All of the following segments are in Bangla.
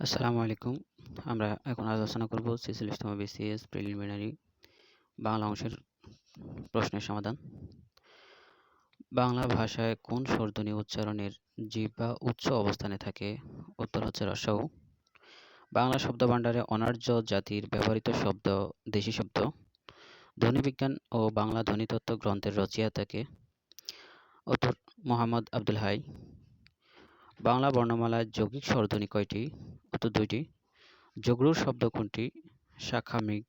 আসসালামু আলাইকুম। আমরা এখন আলোচনা করব ৪৬তম বিসিএস প্রিলিমিনারি বাংলা অংশের প্রশ্নের সমাধান। বাংলা ভাষায় কোন স্বরধ্বনি উচ্চারণের জিহ্বা উচ্চ অবস্থানে থাকে? উত্তর হচ্ছে রস্বউ। বাংলা শব্দভাণ্ডারে অনার্য জাতির ব্যবহৃত শব্দ দেশি শব্দ। ধ্বনিবিজ্ঞান ও বাংলা ধ্বনিতত্ত্ব গ্রন্থের রচয়িতা কে? উত্তর মোহাম্মদ আব্দুল হাই। বাংলা বর্ণমালায় যৌগিক স্বরধ্বনি কয়টি? উত্তর ২টি। যগ্রুর শব্দ কোনটি? শাখামৃগ।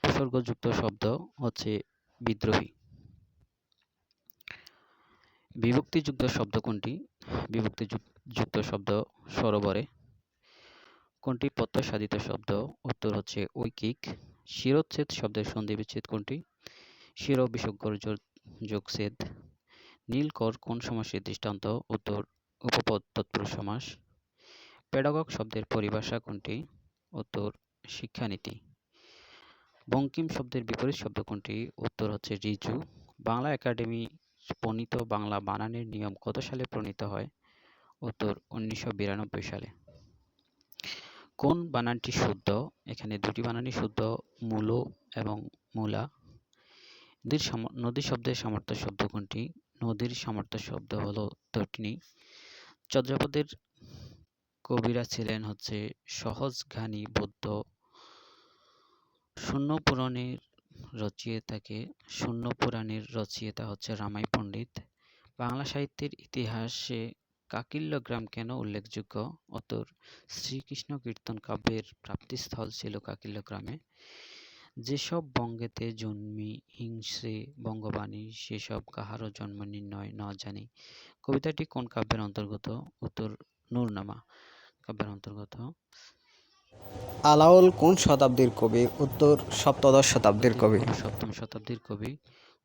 উপসর্গযুক্ত শব্দ হচ্ছে বিদ্রোহী। বিভক্তিযুক্ত শব্দ কোনটি? বিভক্তিযুক্ত শব্দ সরোবরে। কোনটি প্রত্যয়সাধিত শব্দ? উত্তর হচ্ছে ঐকিক। শিরোচ্ছেদ শব্দের সন্ধিবিচ্ছেদ কোনটি? শির বিসর্গর যোগচ্ছেদ। নীলকর কোন সমাসের দৃষ্টান্ত? উত্তর উপপদ তৎপুরুষ সমাস। প্যাডাগগ শব্দের পরিভাষা কোনটি? উত্তর শিক্ষানীতি। বঙ্কিম শব্দের বিপরীত শব্দ কোনটি? উত্তর হচ্ছে ঋজু। বাংলা একাডেমি প্রণীত বাংলা বানানের নিয়ম কত সালে প্রণীত হয়? উত্তর ১৯৯২ সালে। কোন বানানটি শুদ্ধ? এখানে দুটি বানানই শুদ্ধ, মূলো এবং মূলা। নদী শব্দের সমার্থক শব্দ কোনটি? নদীর সমার্থক শব্দ হলো তটিনী। চর্যাপদের কবিরা ছিলেন হচ্ছে সহজজ্ঞানী বৌদ্ধ। শূন্য পুরাণের রচয়িতা হচ্ছে রামাই পণ্ডিত। বাংলা সাহিত্যের ইতিহাসে কাকিল্য গ্রাম কেন উল্লেখযোগ্য? উত্তর শ্রীকৃষ্ণ কীর্তন কাব্যের প্রাপ্তিস্থল ছিল কাকিল্য গ্রামে। যেসব বঙ্গেতে জন্মি হিংসে বঙ্গবাণী, সেসব কাহারও জন্ম নির্ণয় ন জানি। কবিতাটি কোন কাব্যের অন্তর্গত? উত্তর নূরনামা কাব্যের অন্তর্গত। আলাওল কোন শতাব্দীর কবি? উত্তর সপ্তদশ শতাব্দীর কবি। সপ্তম শতাব্দীর কবি।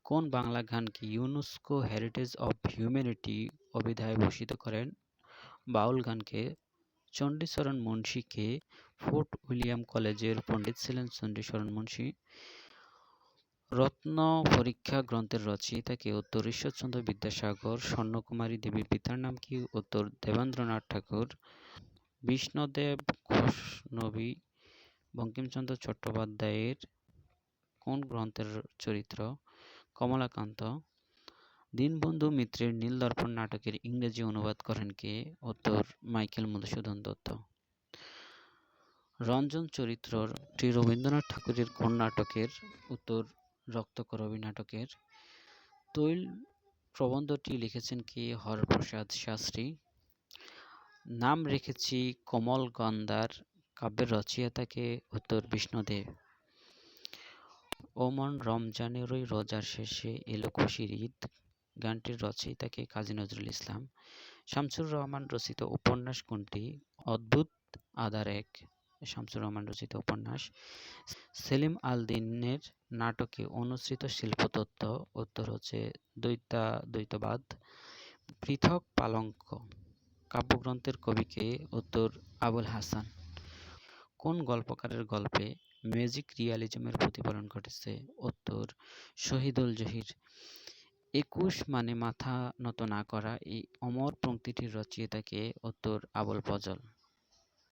কোন বাংলা গানকে ইউনেস্কো হেরিটেজ অব হিউম্যানিটি অভিধায় ভূষিত করেন? বাউল গানকে। চণ্ডীচরণ মুন্সী কে? ফোর্ট উইলিয়াম কলেজের পণ্ডিত ছিলেন চণ্ডীচরণ মুন্সী। রত্ন পরীক্ষা গ্রন্থের রচয়িতা কে? উত্তর ঈশ্বরচন্দ্র বিদ্যাসাগর। স্বর্ণকুমারী দেবীর পিতার নাম কি? উত্তর দেবেন্দ্রনাথ ঠাকুর। বিষ্ণুদেব ঘোষনবী বঙ্কিমচন্দ্র চট্টোপাধ্যায়ের কোন গ্রন্থের চরিত্র? কমলাকান্ত। দীনবন্ধু মিত্রের নীলদর্পণ নাটকের ইংরেজি অনুবাদ করেন কে? উত্তর মাইকেল মধুসূদন দত্ত। রঞ্জন চরিত্রটি রবীন্দ্রনাথ ঠাকুরের কোন নাটকের? উত্তর রক্তকরবী নাটকের। তৈল প্রবন্ধটি লিখেছেন কে? হরপ্রসাদ শাস্ত্রী। নাম রেখেছি কমল গন্ধার কাব্যের রচয়িতা কে? উত্তর বিষ্ণুদেব। ওমন রমজানেরই রোজার শেষে এলো খুশির ঈদ গানটির রচয়িতা কে? কাজী নজরুল ইসলাম। শামসুর রহমান রচিত উপন্যাস কোনটি? অদ্ভুত আধার এক শামসুর রহমান রচিত উপন্যাস। সেলিম আল দীনের নাটকে অনুসৃত শিল্পতত্ত্ব? উত্তর হচ্ছে দ্বৈতবাদ। পৃথক পালঙ্ক কাব্যগ্রন্থের কবি কে? উত্তর আবুল হাসান। কোন গল্পকারের গল্পে ম্যাজিক রিয়ালিজমের প্রতিফলন ঘটেছে? উত্তর শহীদুল জহির। ২১ মানে মাথা নত না করা এই অমর পংক্তিটির রচয়িতা কে? উত্তর আবুল ফজল।